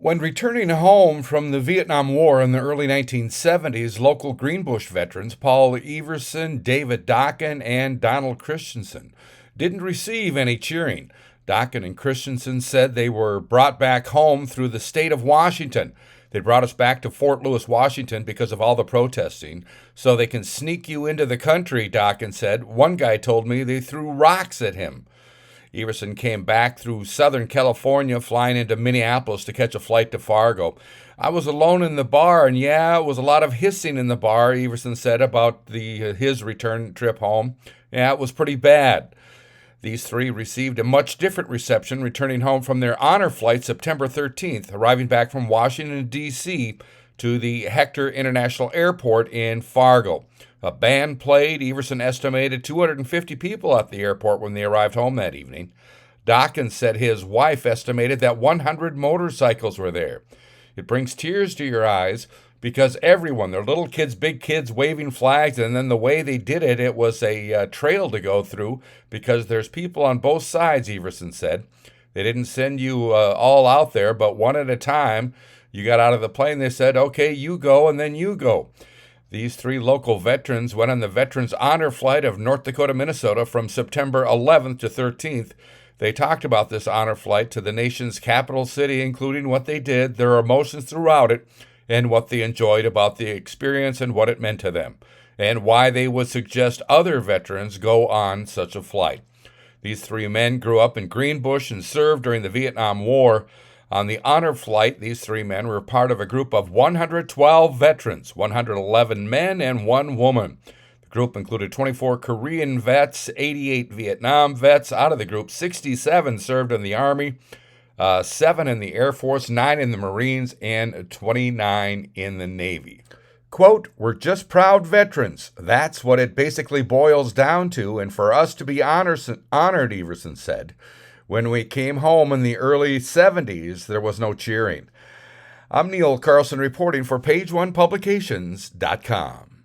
When returning home from the Vietnam War in the early 1970s, local Greenbush veterans Paul Everson, David Dokken, and Donald Christensen didn't receive any cheering. Dokken and Christensen said they were brought back home through the state of Washington. They brought us back to Fort Lewis, Washington because of all the protesting, so they can sneak you into the country, Dokken said. One guy told me they threw rocks at him. Everson came back through Southern California, flying into Minneapolis to catch a flight to Fargo. I was alone in the bar, and yeah, it was a lot of hissing in the bar, Everson said about his return trip home. Yeah, it was pretty bad. These three received a much different reception returning home from their honor flight September 13th, arriving back from Washington, D.C. to the Hector International Airport in Fargo. A band played. Everson estimated 250 people at the airport when they arrived home that evening. Dokken said his wife estimated that 100 motorcycles were there. It brings tears to your eyes because everyone, their little kids, big kids, waving flags, and then the way they did it, it was a trail to go through because there's people on both sides, Everson said. They didn't send you all out there, but one at a time. You got out of the plane, they said, okay, you go, and then you go. These three local veterans went on the Veterans Honor Flight of North Dakota, Minnesota from September 11th to 13th. They talked about this honor flight to the nation's capital city, including what they did, their emotions throughout it, and what they enjoyed about the experience and what it meant to them, and why they would suggest other veterans go on such a flight. These three men grew up in Greenbush and served during the Vietnam War. On the honor flight, these three men were part of a group of 112 veterans, 111 men and one woman. The group included 24 Korean vets, 88 Vietnam vets. Out of the group, 67 served in the Army, 7 in the Air Force, 9 in the Marines, and 29 in the Navy. Quote, we're just proud veterans. That's what it basically boils down to, and for us to be honored, Everson said. When we came home in the early 70s, there was no cheering. I'm Neil Carlson reporting for PageOnePublications.com.